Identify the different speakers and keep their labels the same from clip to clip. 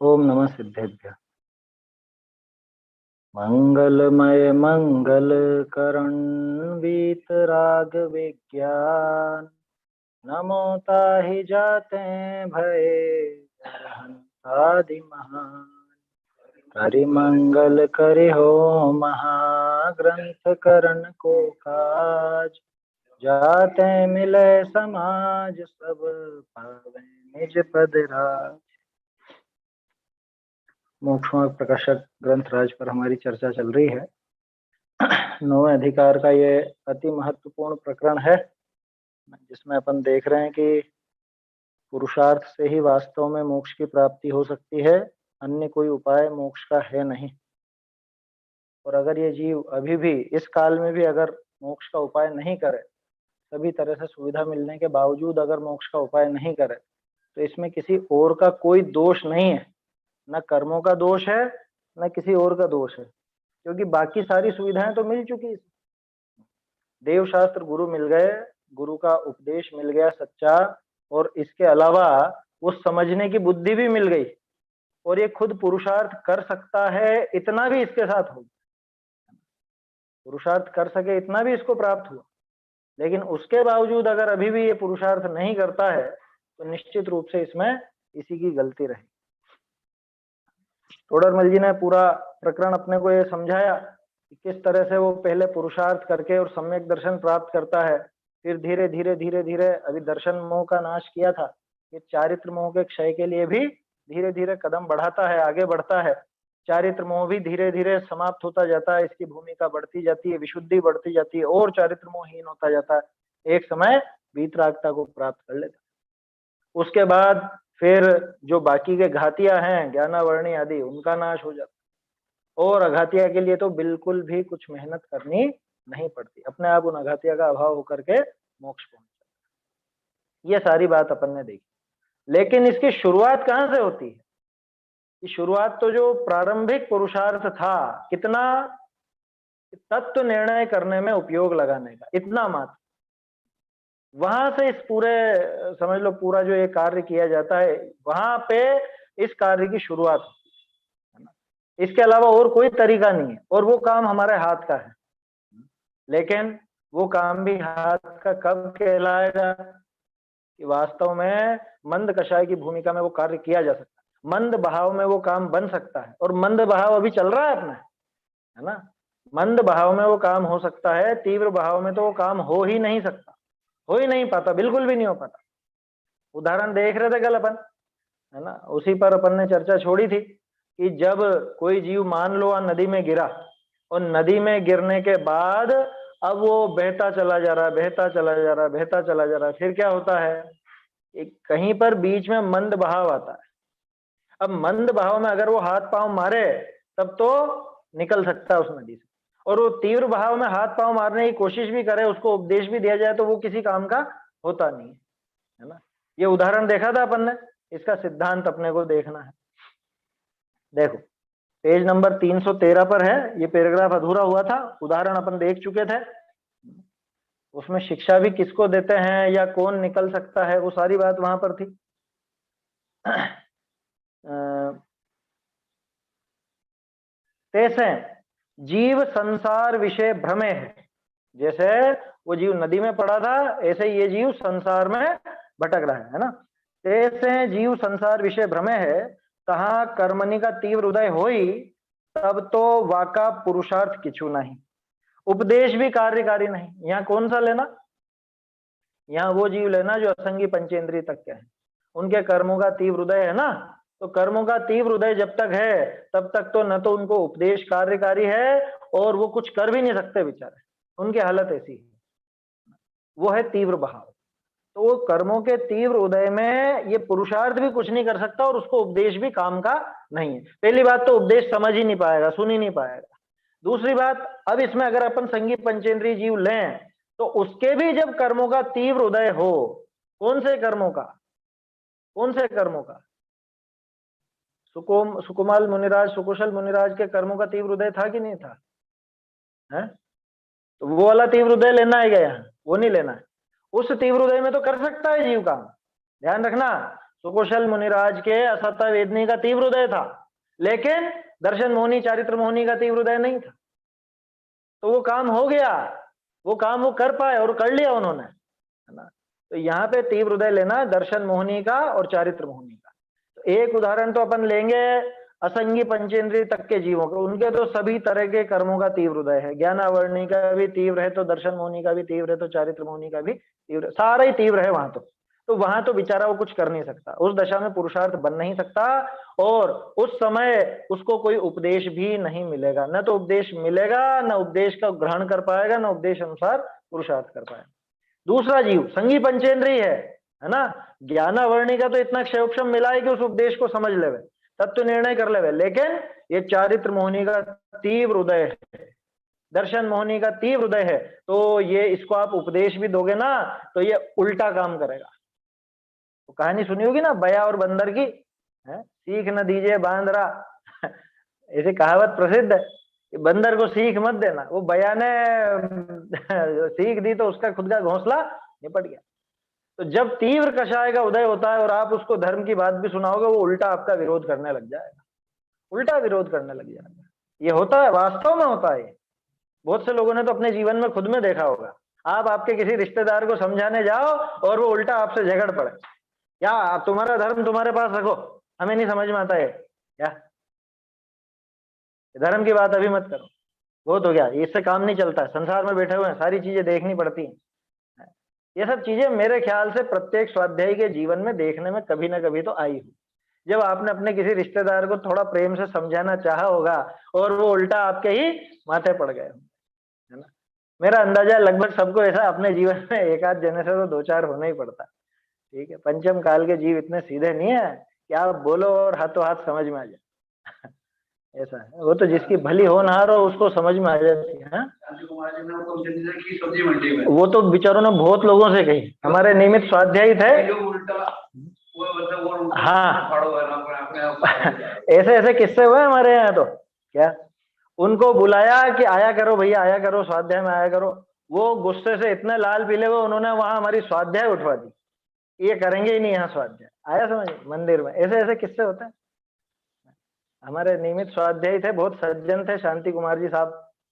Speaker 1: ओम नमः सिद्धेभ्य। मंगलमय मंगल करण वीतराग विज्ञान नमो ताहि जाते भये आदि महान। करि मंगल करि हो महाग्रंथ करण को काज। जाते मिले समाज सब पावे निज पद राज। मोक्ष मार्ग प्रकाशक ग्रंथ राज पर हमारी चर्चा चल रही है। 9वें अधिकार का ये अति महत्वपूर्ण प्रकरण है, जिसमें अपन देख रहे हैं कि पुरुषार्थ से ही वास्तव में मोक्ष की प्राप्ति हो सकती है, अन्य कोई उपाय मोक्ष का है नहीं। और अगर ये जीव अभी भी इस काल में भी अगर मोक्ष का उपाय नहीं करे, सभी तरह से सुविधा मिलने के बावजूद अगर मोक्ष का उपाय नहीं करे, तो इसमें किसी और का कोई दोष नहीं है, न कर्मों का दोष है न किसी और का दोष है, क्योंकि बाकी सारी सुविधाएं तो मिल चुकी। देव शास्त्र गुरु मिल गए, गुरु का उपदेश मिल गया सच्चा, और इसके अलावा वो समझने की बुद्धि भी मिल गई, और ये खुद पुरुषार्थ कर सकता है, इतना भी इसके साथ हो, पुरुषार्थ कर सके इतना भी इसको प्राप्त हुआ। लेकिन उसके बावजूद अगर अभी भी ये पुरुषार्थ नहीं करता है, तो निश्चित रूप से इसमें इसी की गलती रही। तोडरमल जी ने पूरा प्रकरण अपने को ये समझाया कि किस तरह से वो पहले पुरुषार्थ करके और सम्यक दर्शन प्राप्त करता है, फिर धीरे धीरे धीरे धीरे अभी दर्शन मोह का नाश किया था, ये चारित्र मोह के क्षय के लिए भी धीरे धीरे कदम बढ़ाता है, आगे बढ़ता है। चारित्र मोह भी धीरे धीरे समाप्त होता जाता है, इसकी भूमिका बढ़ती जाती है, विशुद्धि बढ़ती जाती है, और चारित्र मोहहीन होता जाता है, एक समय वीतरागता को प्राप्त कर लेता है। उसके बाद फिर जो बाकी के घातिया हैं, ज्ञानावर्णी आदि, उनका नाश हो जाता है, और अघातिया के लिए तो बिल्कुल भी कुछ मेहनत करनी नहीं पड़ती, अपने आप उन अघातिया का अभाव होकर के मोक्ष पहुंच जाता है। ये सारी बात अपन ने देखी। लेकिन इसकी शुरुआत कहां से होती है? कि शुरुआत तो जो प्रारंभिक पुरुषार्थ था, कितना तत्व निर्णय करने में उपयोग लगाने का, इतना मात्र, वहां से इस पूरे समझ लो पूरा जो ये कार्य किया जाता है, वहां पे इस कार्य की शुरुआत होती है ना। इसके अलावा और कोई तरीका नहीं है, और वो काम हमारे हाथ का है। लेकिन वो काम भी हाथ का कब कहलाएगा? कि वास्तव में मंद कषाय की भूमिका में वो कार्य किया जा सकता है, मंद बहाव में वो काम बन सकता है, और मंद बहाव अभी चल रहा है अपने, है ना। मंद बहाव में वो काम हो सकता है, तीव्र बहाव में तो वो काम हो ही नहीं सकता, हो ही नहीं पाता, बिल्कुल भी नहीं हो पाता। उदाहरण देख रहे थे कल अपन, है ना, उसी पर अपन ने चर्चा छोड़ी थी कि जब कोई जीव मान लो नदी में गिरा, और नदी में गिरने के बाद अब वो बहता चला जा रहा है, बहता चला जा रहा है, बहता चला जा रहा है, फिर क्या होता है? कहीं पर बीच में मंद बहाव आता है। अब मंद बहाव में अगर वो हाथ पांव मारे तब तो निकल सकता है उस नदी से, और वो तीव्र बहाव में हाथ पांव मारने की कोशिश भी करे, उसको उपदेश भी दिया जाए, तो वो किसी काम का होता नहीं है ना। ये उदाहरण देखा था अपन ने, इसका सिद्धांत अपने को देखना है। देखो पेज नंबर 313 पर है, ये पैराग्राफ अधूरा हुआ था, उदाहरण अपन देख चुके थे। उसमें शिक्षा भी किसको देते हैं या कौन निकल सकता है, वो सारी बात वहां पर थी। तैसे जीव संसार विषय भ्रमे है, जैसे वो जीव नदी में पड़ा था, ऐसे ये जीव संसार में भटक रहा है ना। तैसे जीव संसार विषय भ्रमे है, तहा कर्मणि का तीव्र उदय होई, तब तो वाका पुरुषार्थ किछु नहीं, उपदेश भी कार्यकारी नहीं। यहाँ कौन सा लेना? यहाँ वो जीव लेना जो असंगी पंचेंद्रिय तक के हैं, उनके कर्मों का तीव्र उदय है ना। तो कर्मों का तीव्र उदय जब तक है, तब तक तो न तो उनको उपदेश कार्यकारी है, और वो कुछ कर भी नहीं सकते बेचारे, उनकी हालत ऐसी है, वो है तीव्र बहाव। तो वो कर्मों के तीव्र उदय में ये पुरुषार्थ भी कुछ नहीं कर सकता, और उसको उपदेश भी काम का नहीं है। पहली बात तो उपदेश समझ ही नहीं पाएगा, सुन ही नहीं पाएगा। दूसरी बात, अब इसमें अगर अपन संगी पंचेंद्रिय जीव लें, तो उसके भी जब कर्मों का तीव्र उदय हो, कौन से कर्मों का? कौन से कर्मों का? सुकुमाल मुनिराज, सुकुशल मुनिराज के कर्मों का तीव्र उदय था कि नहीं था? है? तो वो वाला तीव्र उदय लेना है क्या यहाँ? वो नहीं लेना है। उस तीव्र उदय में तो कर सकता है जीव काम, ध्यान रखना, सुकुशल मुनिराज के असत्य वेदनी का तीव्र हृदय था, लेकिन दर्शन मोहनी चारित्र मोहनी का तीव्र हृदय नहीं था। तो वो काम हो गया, वो काम वो कर पाए और कर लिया उन्होंने, है ना। तो यहाँ पे तीव्र हृदय लेना दर्शन मोहनी का और चारित्र मोहनी का। तो एक उदाहरण तो अपन लेंगे असंगी पंचेंद्रिय तक के जीवों के, उनके तो सभी तरह के कर्मों का तीव्र हृदय है। ज्ञानावर्णी का भी तीव्र है, तो दर्शन मोहनी का भी तीव्र है, तो चारित्र मोहनी का भी तीव्र, सारा ही तीव्र है वहां तो वहां तो बेचारा वो कुछ कर नहीं सकता, उस दशा में पुरुषार्थ बन नहीं सकता, और उस समय उसको कोई उपदेश भी नहीं मिलेगा, न तो उपदेश मिलेगा, न उपदेश का ग्रहण कर पाएगा, न उपदेश अनुसार पुरुषार्थ कर पाएगा। दूसरा जीव संगी पंचेंद्रिय है ना, ज्ञानावर्णी का तो इतना क्षयोक्षम मिला है कि उस उपदेश को समझ लेवे, तत्व निर्णय कर लेवे, लेकिन ये चारित्र मोहनी का तीव्र हृदय है, दर्शन मोहनी का तीव्र हृदय है, तो ये इसको आप उपदेश भी दोगे ना तो ये उल्टा काम करेगा। तो कहानी सुनी होगी ना बया और बंदर की, है? सीख न दीजिए बांदरा ऐसी कहावत प्रसिद्ध है, बंदर को सीख मत देना। वो बया ने सीख दी तो उसका खुद का घोंसला निपट गया। तो जब तीव्र कषाय का उदय होता है और आप उसको धर्म की बात भी सुनाओगे, वो उल्टा आपका विरोध करने लग जाएगा, उल्टा विरोध करने लग जाएगा। ये होता है, वास्तव में होता है। बहुत से लोगों ने तो अपने जीवन में खुद में देखा होगा, आप आपके किसी रिश्तेदार को समझाने जाओ और वो उल्टा आपसे झगड़ पड़े, या आप तुम्हारा धर्म तुम्हारे पास रखो, हमें नहीं समझ में आता है, क्या धर्म की बात अभी मत करो, बहुत हो गया, इससे काम नहीं चलता है, संसार में बैठे हुए हैं, सारी चीजें देखनी पड़ती हैं। ये सब चीजें मेरे ख्याल से प्रत्येक स्वाध्यायी के जीवन में देखने में कभी ना कभी तो आई हो, जब आपने अपने किसी रिश्तेदार को थोड़ा प्रेम से समझाना चाहा होगा और वो उल्टा आपके ही माथे पड़ गए, है ना। मेरा अंदाजा लगभग सबको ऐसा अपने जीवन में एक आध जने से तो दो चार होना ही पड़ता, ठीक है। पंचम काल के जीव इतने सीधे नहीं है कि आप बोलो और हाथों हाथ समझ में आ जाए ऐसा है, वो तो जिसकी भली हो ना हो उसको समझ में आ जाती है। वो तो बेचारों ने बहुत लोगों से कही, हमारे नियमित स्वाध्यायी थे, हाँ ऐसे ऐसे किस्से हुए हमारे यहाँ तो, क्या उनको बुलाया कि आया करो भैया, आया करो स्वाध्याय में आया करो, वो गुस्से से इतने लाल पीले हुए, उन्होंने वहां हमारी स्वाध्याय उठवा दी, ये करेंगे ही नहीं यहाँ स्वाध्याय, आया समझ मंदिर में। ऐसे ऐसे किस्से होते हैं। हमारे नियमित स्वाध्यायी थे, बहुत सज्जन थे, शांति कुमार जी साहब,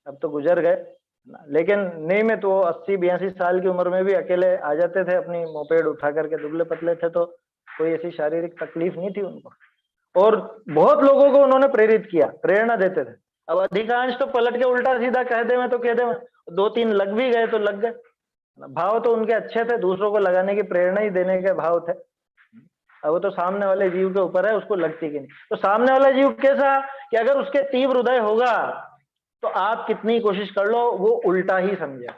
Speaker 1: अब तो गुजर गए, लेकिन नियमित वो 80-82 साल की उम्र में भी अकेले आ जाते थे, अपनी मोपेड उठा करके, दुबले पतले थे तो कोई ऐसी शारीरिक तकलीफ नहीं थी उनको, और बहुत लोगों को उन्होंने प्रेरित किया, प्रेरणा देते थे। अब अधिकांश तो पलट के उल्टा सीधा कह दे में तो कह दे में, 2-3 लग भी गए तो लग गए, भाव तो उनके अच्छे थे, दूसरों को लगाने की प्रेरणा ही देने के भाव थे। अब वो तो सामने वाले जीव के ऊपर है, उसको लगती कि नहीं। तो सामने वाला जीव कैसा कि अगर उसके तीव्र हृदय होगा तो आप कितनी कोशिश कर लो वो उल्टा ही समझेगा,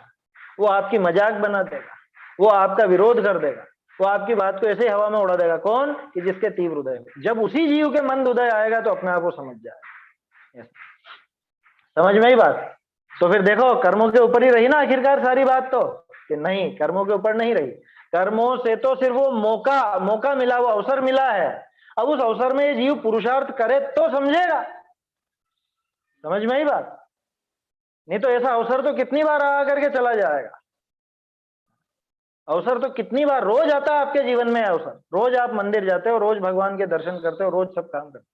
Speaker 1: वो आपकी मजाक बना देगा, वो आपका विरोध कर देगा, वो आपकी बात को ऐसे ही हवा में उड़ा देगा। कौन कि जिसके तीव्र हृदय हो। जब उसी जीव के मंद हृदय आएगा तो अपने आप को समझ जाएगा। समझ में ही बात। तो फिर देखो कर्मों के ऊपर ही रही ना आखिरकार सारी बात, तो कि नहीं कर्मों के ऊपर नहीं रही, कर्मों से तो सिर्फ वो मौका मिला, वो अवसर मिला है। अब उस अवसर में ये जीव पुरुषार्थ करे तो समझेगा। समझ में ही बात, नहीं तो ऐसा अवसर तो कितनी बार आ करके चला जाएगा। अवसर तो कितनी बार रोज आता है आपके जीवन में अवसर, रोज आप मंदिर जाते हो, रोज भगवान के दर्शन करते हो, रोज सब काम करते हो।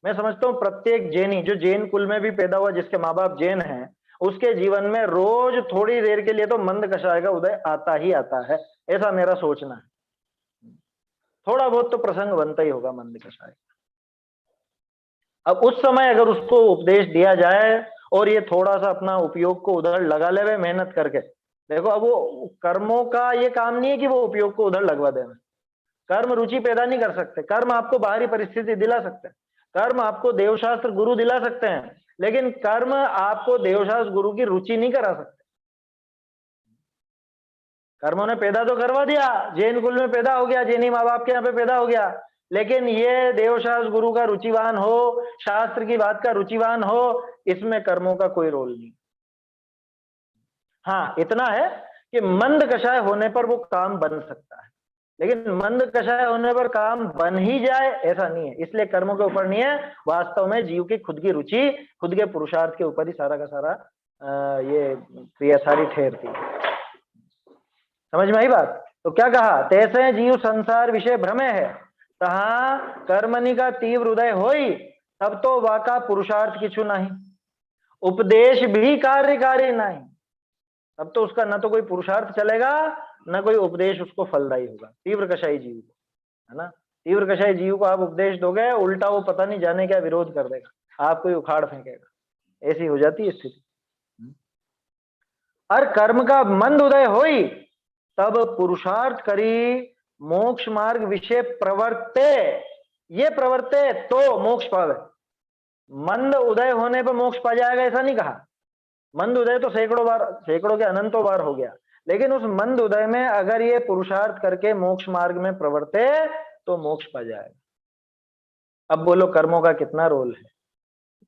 Speaker 1: मैं समझता हूँ प्रत्येक जैनी जो जैन कुल में भी पैदा हुआ, जिसके माँ बाप जैन हैं, उसके जीवन में रोज थोड़ी देर के लिए तो मंद कषाय का उदय आता ही आता है, ऐसा मेरा सोचना है। थोड़ा बहुत तो प्रसंग बनता ही होगा मंद कषाय। अब उस समय अगर उसको उपदेश दिया जाए और ये थोड़ा सा अपना उपयोग को उधर लगा ले मेहनत करके, देखो अब वो कर्मों का ये काम नहीं है कि वो उपयोग को उधर लगवा देना। कर्म रुचि पैदा नहीं कर सकते, कर्म आपको बाहरी परिस्थिति दिला सकते हैं, कर्म आपको देवशास्त्र गुरु दिला सकते हैं, लेकिन कर्म आपको देवशास्त्र गुरु की रुचि नहीं करा सकते। कर्मों ने पैदा तो करवा दिया, जैन कुल में पैदा हो गया, जैनी माँ बाप के यहाँ पे पैदा हो गया, लेकिन ये देवशास्त्र गुरु का रुचिवान हो, शास्त्र की बात का रुचिवान हो, इसमें कर्मों का कोई रोल नहीं। हाँ इतना है कि मंद कषाय होने पर वो काम बन सकता है, लेकिन मंद कषाय होने पर काम बन ही जाए ऐसा नहीं है। इसलिए कर्मों के ऊपर नहीं है, वास्तव में जीव की खुद की रुचि, खुद के पुरुषार्थ के ऊपर ही सारा का सारा ये क्रिया सारी ठहरती है। समझ में आई बात। तो क्या कहा, तैसे जीव संसार विषय भ्रमे है, तहा कर्मणि का तीव्र उदय होई, तब तो वाका पुरुषार्थ किछु नहीं, उपदेश भी कार्यकारी नहीं। तब तो उसका न तो कोई पुरुषार्थ चलेगा, न कोई उपदेश उसको फलदायी होगा, तीव्र कषाई जीव को, है ना। तीव्र कषाई जीव को आप उपदेश दोगे, उल्टा वो पता नहीं जाने क्या विरोध कर देगा, आपको ही उखाड़ फेंकेगा, ऐसी हो जाती है स्थिति। और कर्म का मंद उदय होई, तब पुरुषार्थ करी मोक्ष मार्ग विषय प्रवर्ते, ये प्रवर्ते तो मोक्ष पावे। मंद उदय होने पर मोक्ष पा जाएगा ऐसा नहीं कहा, मंद उदय तो सैकड़ों बार, सैकड़ों के अनंतों बार हो गया, लेकिन उस मंद उदय में अगर ये पुरुषार्थ करके मोक्ष मार्ग में प्रवर्ते तो मोक्ष पा जाएगा। अब बोलो कर्मों का कितना रोल है,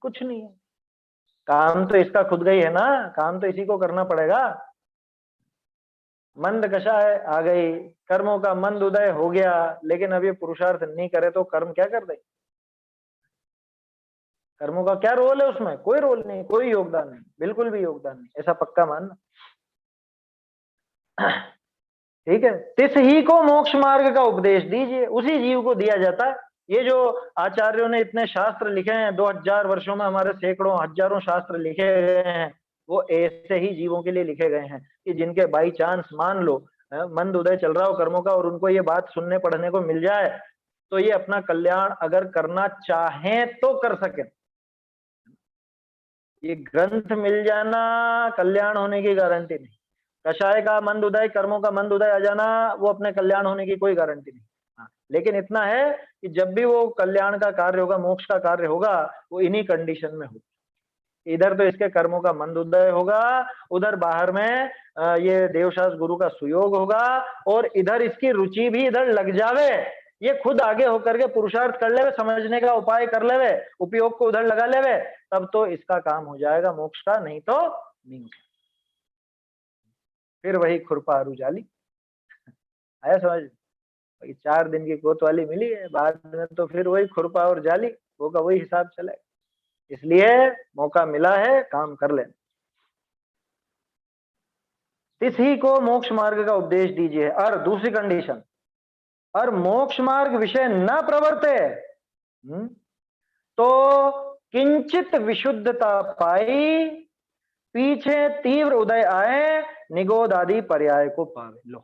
Speaker 1: कुछ नहीं है, काम तो इसका खुद का ही है ना, काम तो इसी को करना पड़ेगा। मंद कषाय आ गई, कर्मों का मंद उदय हो गया, लेकिन अब ये पुरुषार्थ नहीं करे तो कर्म क्या कर दे, कर्मों का क्या रोल है उसमें, कोई रोल नहीं, कोई योगदान नहीं, बिल्कुल भी योगदान नहीं, ऐसा पक्का मानना। ठीक है, तिस ही को मोक्ष मार्ग का उपदेश दीजिए, उसी जीव को दिया जाता है। ये जो आचार्यों ने इतने शास्त्र लिखे हैं, 2000 वर्षों में हमारे सैकड़ों हजारों शास्त्र लिखे गए हैं, वो ऐसे ही जीवों के लिए लिखे गए हैं कि जिनके बाई चांस मान लो मंद उदय चल रहा हो कर्मों का, और उनको ये बात सुनने पढ़ने को मिल जाए, तो ये अपना कल्याण अगर करना चाहें तो कर सके। ये ग्रंथ मिल जाना कल्याण होने की गारंटी नहीं, कषाय का मंद उदय, कर्मों का मंद उदय आ जाना, वो अपने कल्याण होने की कोई गारंटी नहीं। हाँ, लेकिन इतना है कि जब भी वो कल्याण का कार्य होगा, मोक्ष का कार्य होगा, वो इन्हीं कंडीशन में होगा। इधर तो इसके कर्मों का मंद उदय होगा, उधर बाहर में ये देवशास्त्र गुरु का सुयोग होगा, और इधर इसकी रुचि भी इधर लग जावे, ये खुद आगे होकर के पुरुषार्थ कर लेवे, समझने का उपाय कर लेवे, उपयोग को उधर लगा लेवे, तब तो इसका काम हो जाएगा मोक्ष का, नहीं तो नहीं। फिर वही खुरपा आरू जाली आया समझ, 4 दिन की कोतवाली मिली है, बाद में तो फिर वही खुरपा और जाली, वो का वही हिसाब चलेगा। इसलिए मौका मिला है, काम कर ले। इसी को मोक्ष मार्ग का उपदेश दीजिए, और दूसरी कंडीशन, और मोक्ष मार्ग विषय न प्रवर्ते तो किंचित विशुद्धता पाई, पीछे तीव्र उदय आए, निगोद आदि पर्याय को पावे। लो,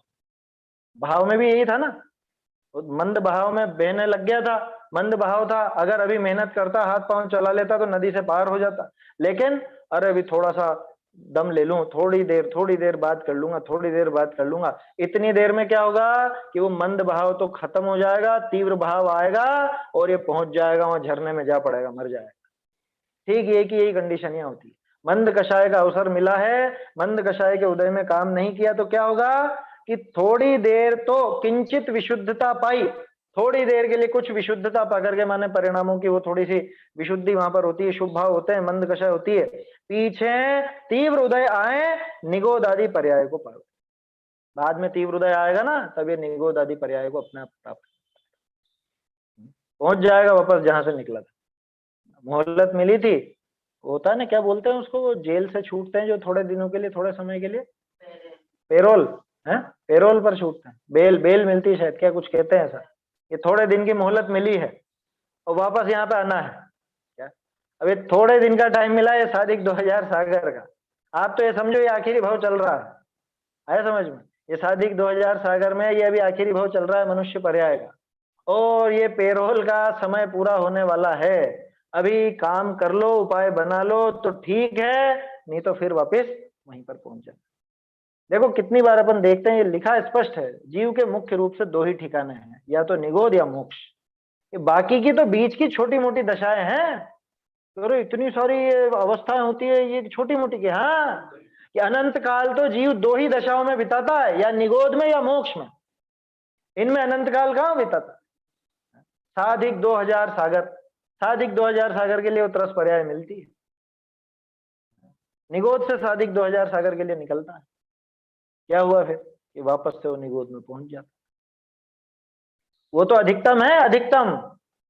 Speaker 1: भाव में भी यही था ना, मंद भाव में बहने लग गया था, मंद भाव था, अगर अभी मेहनत करता, हाथ पांव चला लेता तो नदी से पार हो जाता, लेकिन अरे अभी थोड़ा सा दम ले लूं, थोड़ी देर बात कर लूंगा, थोड़ी देर बात कर लूंगा, इतनी देर में क्या होगा कि वो मंद भाव तो खत्म हो जाएगा, तीव्र भाव आएगा और ये पहुंच जाएगा वहां झरने में जा पड़ेगा, मर जाएगा। ठीक ये कि यही कंडीशन यहाँ होती है। मंद कषाय का अवसर मिला है, मंद कषाय के उदय में काम नहीं किया तो क्या होगा कि थोड़ी देर तो किंचित विशुद्धता पाई, थोड़ी देर के लिए कुछ विशुद्धता पा करके, माने परिणामों की वो थोड़ी सी विशुद्धि वहां पर होती है, शुभ भाव होते हैं, मंद कषाय होती है, पीछे तीव्र उदय आए, निगोद आदि पर्याय को पाओ। बाद में तीव्र उदय आएगा ना, तब ये निगोद आदि पर्याय को अपने आप प्राप्त पहुंच जाएगा वापस जहां से निकला था। मोहलत मिली थी, होता है ना, क्या बोलते हैं उसको, वो जेल से छूटते हैं जो थोड़े दिनों के लिए, थोड़े समय के लिए, पेरोल है, पेरोल पर छूटते हैं, बेल मिलती है शायद, क्या कुछ कहते हैं सर, ये थोड़े दिन की मोहलत मिली है और वापस यहाँ पे आना है क्या, अभी थोड़े दिन का टाइम मिला है सादिक 2000 सागर का, आप तो ये समझो ये आखिरी भाव चल रहा है, आया समझ में, ये सादिक 2000 सागर में ये अभी आखिरी भाव चल रहा है मनुष्य पर्याय का, और ये पेरोल का समय पूरा होने वाला है, अभी काम कर लो, उपाय बना लो तो ठीक है, नहीं तो फिर वापस वहीं पर पहुंच जाए। देखो कितनी बार अपन देखते हैं, ये लिखा स्पष्ट है, जीव के मुख्य रूप से 2 ही ठिकाने हैं, या तो निगोद या मोक्ष, ये बाकी की तो बीच की छोटी मोटी दशाएं हैं, तो इतनी सारी अवस्थाएं होती है ये छोटी मोटी की, हाँ, कि अनंत काल तो जीव 2 ही दशाओं में बिताता है, या निगोद में या मोक्ष में, इनमें अनंत काल कहाँ बिताता। साधिक 2000 सागर, साधिक 2000 सागर के लिए उत्तरस पर्याय मिलती है, निगोद से साधिक 2000 सागर के लिए निकलता है, क्या हुआ फिर कि वापस से वो निगोद में पहुंच जाता, वो तो अधिकतम है, अधिकतम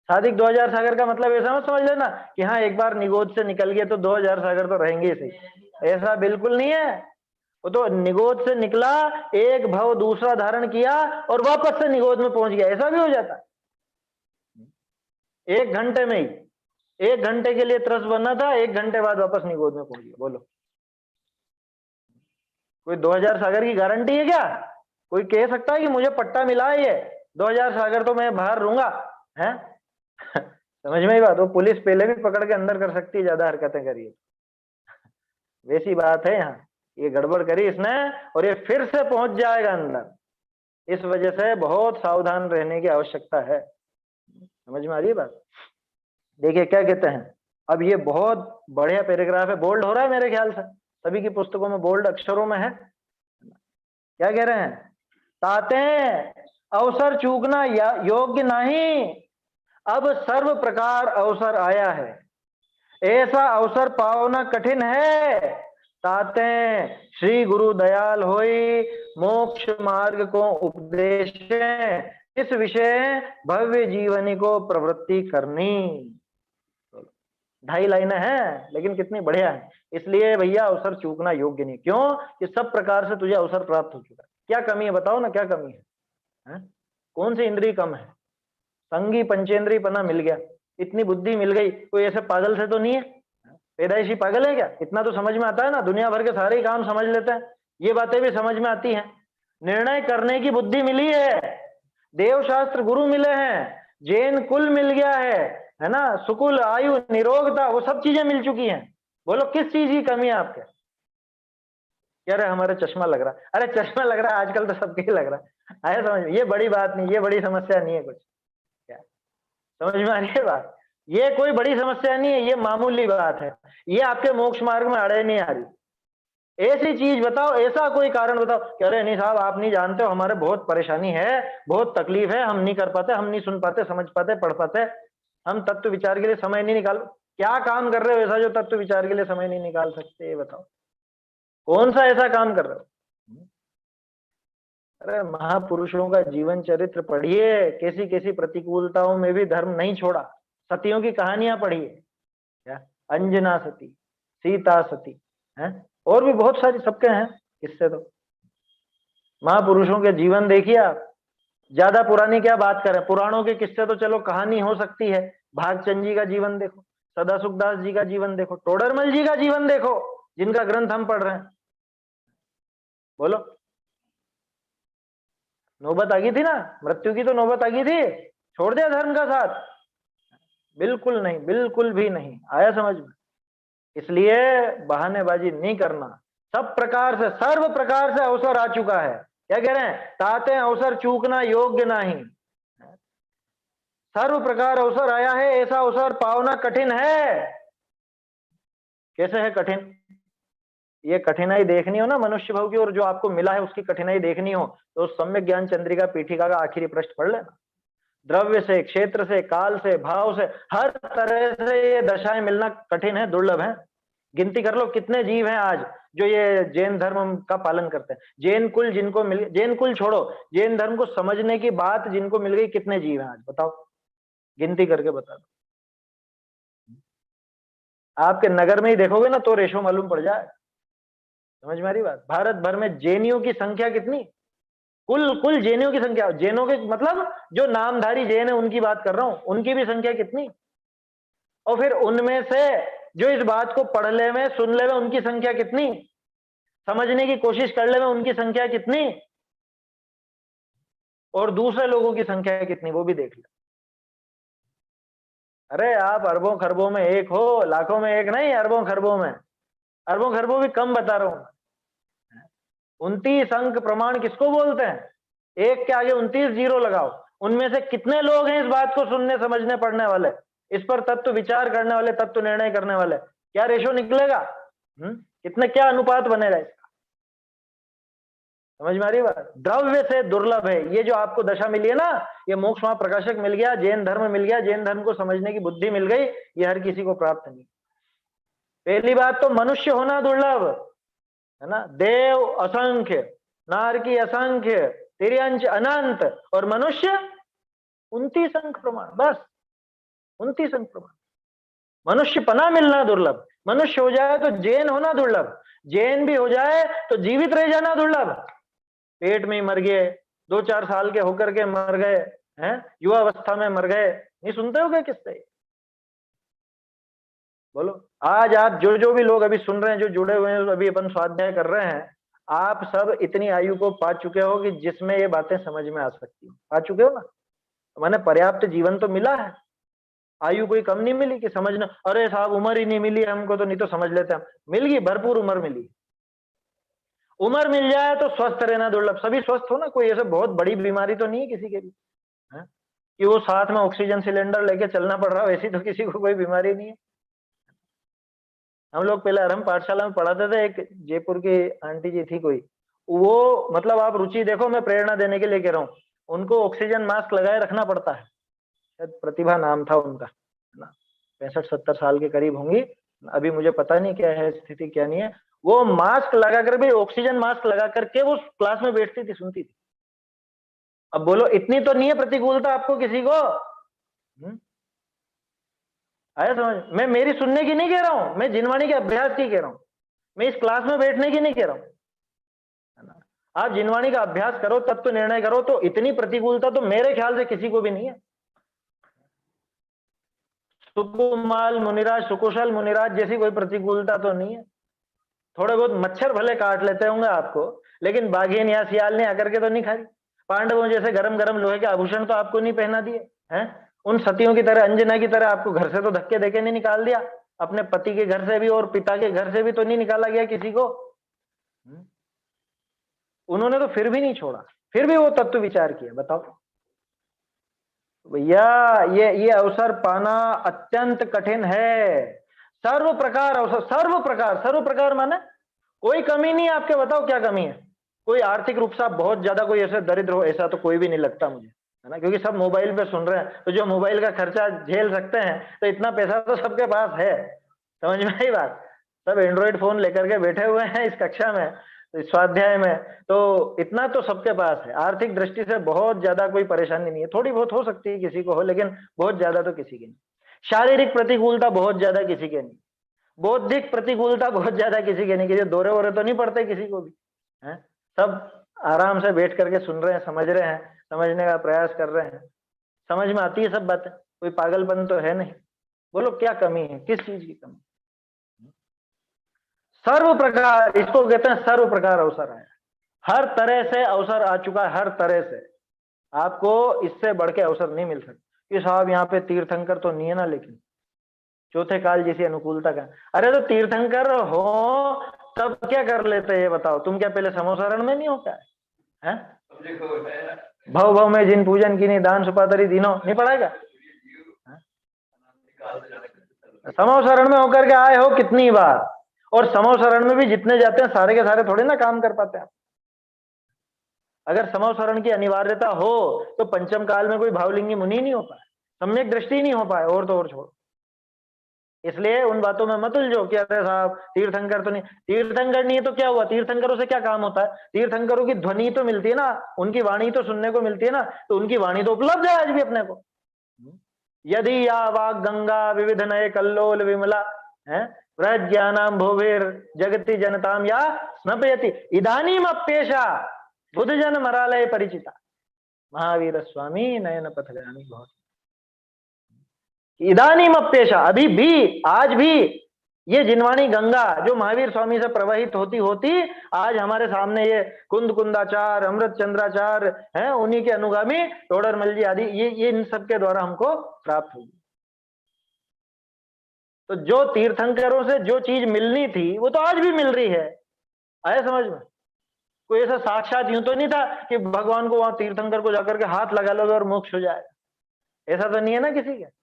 Speaker 1: साधिक 2000 सागर का मतलब ऐसा मत समझ लेना कि हाँ एक बार निगोद से निकल गए तो 2000 सागर तो रहेंगे ही सही, ऐसा बिल्कुल नहीं है, वो तो निगोद से निकला, एक भव दूसरा धारण किया और वापस से निगोद में पहुंच गया, ऐसा भी हो जाता। 1 घंटे में ही, 1 घंटे के लिए त्रस बना था, 1 घंटे बाद वापस निगोद में पहुंच गया। बोलो, कोई 2000 सागर की गारंटी है क्या? कोई कह सकता है कि मुझे पट्टा मिला है ये 2000 सागर तो मैं बाहर रहूंगा है? समझ में ही बात। वो पुलिस पहले भी पकड़ के अंदर कर सकती है, ज्यादा हरकतें करिए। वैसी बात है यहाँ, ये गड़बड़ करी इसने और ये फिर से पहुंच जाएगा अंदर। इस वजह से बहुत सावधान रहने की आवश्यकता है। समझ में आ रही है बात? देखिए क्या कहते हैं, अब ये बहुत बढ़िया पैराग्राफ है, बोल्ड हो रहा है मेरे ख्याल से, सभी की पुस्तकों में बोल्ड अक्षरों में है। क्या कह रहे हैं? ताते अवसर चूकना योग्य नहीं, अब सर्व प्रकार अवसर आया है, ऐसा अवसर पाना कठिन है। ताते श्री गुरु दयाल होई, मोक्ष मार्ग को उपदेश, इस विषय भव्य जीवनी को प्रवृत्ति करनी। 2.5 लाइनें हैं लेकिन कितनी बढ़िया है। इसलिए भैया अवसर चूकना योग्य नहीं। क्यों? कि सब प्रकार से तुझे अवसर प्राप्त हो चुका है। क्या कमी है बताओ ना, क्या कमी है? कौन सी इंद्रिय कम है? संगी पंचेंद्रिय पना मिल गया, इतनी बुद्धि मिल गई। कोई ऐसे पागल से तो नहीं है, पैदाइशी पागल है क्या? इतना तो समझ में आता है ना, दुनिया भर के सारे ही काम समझ लेते हैं, ये बातें भी समझ में आती हैं। निर्णय करने की बुद्धि मिली है, देवशास्त्र गुरु मिले हैं, जैन कुल मिल गया है ना, सुकुल आयु निरोगता, वो सब चीजें मिल चुकी हैं। बोलो किस चीज की कमी है आपके? कह रहे हमारे चश्मा लग रहा। अरे चश्मा लग रहा है आजकल तो सबके ही लग रहा है, आया समझ में? ये बड़ी बात नहीं, ये बड़ी समस्या नहीं है कुछ। क्या समझ में आ रही है बात? ये कोई बड़ी समस्या नहीं है, ये मामूली बात है, ये आपके मोक्ष मार्ग में अड़े नहीं आ रही। ऐसी चीज बताओ, ऐसा कोई कारण बताओ कि अरे नहीं साहब आप नहीं जानते हो, हमारे बहुत परेशानी है, बहुत तकलीफ है, हम नहीं कर पाते, हम नहीं सुन पाते, समझ पाते, पढ़ पाते, हम तत्व विचार के लिए समय नहीं निकाल। क्या काम कर रहे हो ऐसा जो तत्व विचार के लिए समय नहीं निकाल सकते? बताओ कौन सा ऐसा काम कर रहे हो? अरे महापुरुषों का जीवन चरित्र पढ़िए, कैसी कैसी प्रतिकूलताओं में भी धर्म नहीं छोड़ा। सतियों की कहानियां पढ़िए, क्या अंजना सती, सीता सती है, और भी बहुत सारी सबके हैं किससे। तो महापुरुषों के जीवन देखिए आप, ज्यादा पुरानी क्या बात करें, पुराणों के किस्से तो चलो कहानी हो सकती है, भागचंद जी का जीवन देखो, सदा सुखदास जी का जीवन देखो, टोडरमल जी का जीवन देखो, जिनका ग्रंथ हम पढ़ रहे हैं। बोलो, नौबत आ गई थी ना, मृत्यु की तो नौबत आ गई थी, छोड़ दिया धर्म का साथ? बिल्कुल नहीं, बिल्कुल भी नहीं। आया समझ में? इसलिए बहानेबाजी नहीं करना। सब प्रकार से, सर्व प्रकार से अवसर आ चुका है। क्या कह रहे हैं? ताते अवसर चूकना योग्य नहीं, सर्व प्रकार अवसर आया है, ऐसा अवसर पाना कठिन है। कैसे है कठिन? ये कठिनाई देखनी हो ना मनुष्य भाव की, और जो आपको मिला है उसकी कठिनाई देखनी हो तो सम्यक ज्ञान चंद्रिका पीठिका का आखिरी पृष्ठ पढ़ लेना। द्रव्य से, क्षेत्र से, काल से, भाव से, हर तरह से ये दशाएं मिलना कठिन है, दुर्लभ है। गिनती कर लो कितने जीव हैं आज जो ये जैन धर्म का पालन करते हैं। जैन कुल जिनको मिल, जैन कुल छोड़ो, जैन धर्म को समझने की बात जिनको मिल गई, कितने जीव हैं आज बताओ, गिनती करके बता दो। आपके नगर में ही देखोगे ना तो रेशो मालूम पड़ जाए। समझ में आ रही बात? भारत भर में जैनियों की संख्या कितनी? कुल कुल जैनियों की संख्या, जैनों के मतलब जो नामधारी जैन है उनकी बात कर रहा हूं, उनकी भी संख्या कितनी? और फिर उनमें से जो इस बात को पढ़ ले में, सुन ले में, उनकी संख्या कितनी? समझने की कोशिश कर ले में उनकी संख्या कितनी? और दूसरे लोगों की संख्या कितनी वो भी देख ले। अरे आप अरबों खरबों में एक हो, लाखों में एक नहीं, अरबों खरबों में। अरबों खरबों भी कम बता रहा हूं। 29 अंक प्रमाण किसको बोलते हैं? एक के आगे 29 जीरो लगाओ। उनमें से कितने लोग हैं इस बात को सुनने, समझने, पढ़ने वाले, इस पर तत्व विचार करने वाले, तत्व निर्णय करने वाले? क्या रेशो निकलेगा? कितने, क्या अनुपात बनेगा इसका? समझ में आ रही बात? द्रव्य से दुर्लभ है ये जो आपको दशा मिली है ना, ये मोक्ष महाप्रकाशक मिल गया, जैन धर्म मिल गया, जैन धर्म को समझने की बुद्धि मिल गई, ये हर किसी को प्राप्त नहीं। पहली बात तो मनुष्य होना दुर्लभ है ना, देव असंख्य, नार की असंख्य, तिर्यंच अनंत, और मनुष्य 29 अंक प्रमाण, बस 29 अंक प्रमाण। मनुष्य पना मिलना दुर्लभ। मनुष्य हो जाए तो जैन होना दुर्लभ, जैन भी हो जाए तो जीवित रह जाना दुर्लभ। पेट में ही मर गए, 2-4 साल के होकर के मर गए, हैं, युवा अवस्था में मर गए, नहीं सुनते हो क्या किससे? बोलो। आज आप जो जो भी लोग अभी सुन रहे हैं, जो जुड़े हुए हैं, अभी अपन स्वाध्याय कर रहे हैं, आप सब इतनी आयु को पा चुके हो कि जिसमें ये बातें समझ में आ सकती हो, पा चुके हो ना? मैंने पर्याप्त जीवन तो मिला है, आयु कोई कम नहीं मिली कि समझना अरे साहब उम्र ही नहीं मिली हमको तो, नहीं तो समझ लेते हम। मिल गई, भरपूर उम्र मिली। उम्र मिल जाए तो स्वस्थ रहना दुर्लभ। सभी स्वस्थ हो ना, कोई ऐसे बहुत बड़ी बीमारी तो नहीं है किसी के भी, है? कि वो साथ में ऑक्सीजन सिलेंडर लेके चलना पड़ रहा हो, ऐसी तो किसी को कोई बीमारी नहीं है। हम लोग पहले आरंभ पाठशाला में पढ़ाते थे, एक जयपुर की आंटी जी थी कोई, वो मतलब आप रुचि देखो, मैं प्रेरणा देने के लिए कह रहा हूँ, उनको ऑक्सीजन मास्क लगाए रखना पड़ता है। शायद प्रतिभा नाम था उनका, है ना, 65-70 साल के करीब होंगी, अभी मुझे पता नहीं क्या है स्थिति क्या नहीं है। वो मास्क लगाकर भी, ऑक्सीजन मास्क लगा करके वो क्लास में बैठती थी, सुनती थी। अब बोलो इतनी तो नहीं है प्रतिकूलता आपको किसी को? आया समझ? मैं मेरी सुनने की नहीं कह रहा हूं, मैं जिनवाणी के अभ्यास की कह रहा हूं, मैं इस क्लास में बैठने की नहीं कह रहा हूं, है ना? आप जिनवाणी का अभ्यास करो, तत्व निर्णय करो, तो इतनी प्रतिकूलता तो मेरे ख्याल से किसी को भी नहीं है। सुकुमाल मुनिराज, सुकुशल मुनिराज जैसी कोई प्रतिकूलता तो नहीं है। थोड़े बहुत मच्छर भले काट लेते होंगे आपको, लेकिन बाघिन या सियाल ने आकर के तो नहीं खाई। पांडवों जैसे गरम गरम लोहे के आभूषण तो आपको नहीं पहना दिए हैं। उन सतियों की तरह, अंजना की तरह आपको घर से तो धक्के देके नहीं निकाल दिया, अपने पति के घर से भी और पिता के घर से भी तो नहीं निकाला गया किसी को। उन्होंने तो फिर भी नहीं छोड़ा, फिर भी वो तत्व विचार किया। बताओ भैया, ये अवसर पाना अत्यंत कठिन है। सर्व प्रकार अवसर, सर्व प्रकार माने कोई कमी नहीं है आपके। बताओ क्या कमी है? कोई आर्थिक रूप से आप बहुत ज्यादा कोई ऐसे दरिद्र हो, ऐसा तो कोई भी नहीं लगता मुझे, है ना, क्योंकि सब मोबाइल पे सुन रहे हैं, तो जो मोबाइल का खर्चा झेल सकते हैं, तो इतना पैसा तो सबके पास है। समझ में आई बात? सब एंड्रॉइड फोन लेकर के बैठे हुए हैं इस कक्षा में, इस स्वाध्याय में, तो इतना तो सबके पास है। आर्थिक दृष्टि से बहुत ज्यादा कोई परेशानी नहीं है, थोड़ी बहुत हो सकती है किसी को हो, लेकिन बहुत ज्यादा तो किसी की नहीं। शारीरिक प्रतिकूलता बहुत ज्यादा किसी के नहीं, बौद्धिक प्रतिकूलता बहुत ज्यादा किसी के नहीं, कि दौरे वोरे तो नहीं पड़ते किसी को भी, है? सब आराम से बैठ करके सुन रहे हैं, समझ रहे हैं, समझने का प्रयास कर रहे हैं, समझ में आती है सब बातें, कोई पागलपन तो है नहीं। बोलो क्या कमी है, किस चीज की कमी? सर्व प्रकार, इसको कहते हैं सर्व प्रकार अवसर आया, हर तरह से अवसर आ चुका है, हर तरह से। आपको इससे बढ़ के अवसर नहीं मिल सकता कि साहब यहाँ पे तीर्थंकर तो नहीं है ना, लेकिन चौथे काल जैसी अनुकूलता का। अरे तो तीर्थंकर हो तब क्या कर लेते हैं ये बताओ? तुम क्या पहले समोसरण में नहीं होता है? भव भव में जिन पूजन की नहीं, दान सुपातरी दिनों नहीं पढ़ाएगा? समोसरण में होकर के आए हो कितनी बार, और समोसरण में भी जितने जाते हैं सारे के सारे थोड़े ना काम कर पाते हैं। अगर समोसरण की अनिवार्यता हो तो पंचम काल में कोई भावलिंगी मुनि नहीं हो पाए, सम्यक दृष्टि नहीं हो पाए, और तो और छोड़ो। इसलिए उन बातों में मत उलझो कि अरे साहब तीर्थंकर तो नहीं, तीर्थंकर नहीं है तो क्या हुआ? तीर्थंकरों से क्या काम होता है? तीर्थंकरों की ध्वनि तो मिलती है ना, उनकी वाणी तो सुनने को मिलती है ना, तो उनकी वाणी तो उपलब्ध है आज भी अपने को। यदि या वाग गंगा विविध नये कल्लोल विमला है व्रज्ञानाम भोवेर जगति जनताम या स्नपयति इदानीम अप्येषा बुद्ध जन मरालय परिचिता महावीर स्वामी नयन पथगामी बहुत। इदानीम अप्येषा, अभी भी, आज भी ये जिनवाणी गंगा जो महावीर स्वामी से प्रवाहित होती होती आज हमारे सामने ये कुंद कुंदाचार, अमृत चंद्राचार है, उन्हीं के अनुगामी टोडरमल जी आदि, ये इन सब के द्वारा हमको प्राप्त होगी। तो जो तीर्थंकरों से जो चीज मिलनी थी वो तो आज भी मिल रही है। आया समझ में? कोई ऐसा साक्षात यूं तो नहीं था कि भगवान को वहां तीर्थंकर को जाकर के हाथ लगा लोगे और मोक्ष हो जाएगा, ऐसा तो नहीं है ना किसी के।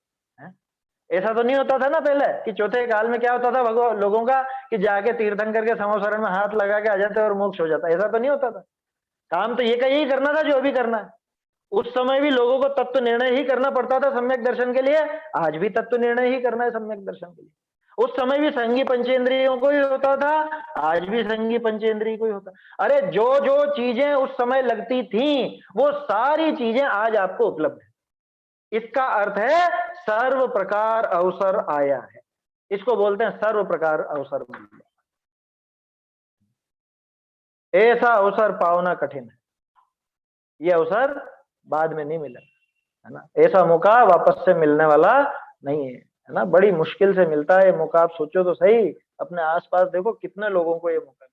Speaker 1: ऐसा तो नहीं होता था ना पहले, कि चौथे काल में क्या होता था भगवान लोगों का, कि जाके तीर्थंकर के समोसरण में हाथ लगा के आ जाते और मोक्ष हो जाता, ऐसा तो नहीं होता था। काम तो ये का यही करना था जो अभी करना है। उस समय भी लोगों को तत्व निर्णय ही करना पड़ता था सम्यक दर्शन के लिए, आज भी तत्व निर्णय ही करना है सम्यक दर्शन के लिए। उस समय भी संगी पंचेंद्रियों को ही होता था, आज भी संगी पंचेंद्रिय को ही होता। अरे जो जो चीजें उस समय लगती थी वो सारी चीजें आज आपको उपलब्ध है। इसका अर्थ है सर्व प्रकार अवसर आया है। इसको बोलते हैं सर्व प्रकार अवसर मिलना। ऐसा अवसर पाना कठिन है, ये अवसर बाद में नहीं मिलेगा, है ना। ऐसा मौका वापस से मिलने वाला नहीं है ना, बड़ी मुश्किल से मिलता है ये मौका। आप सोचो तो सही, अपने आसपास देखो कितने लोगों को ये मौका,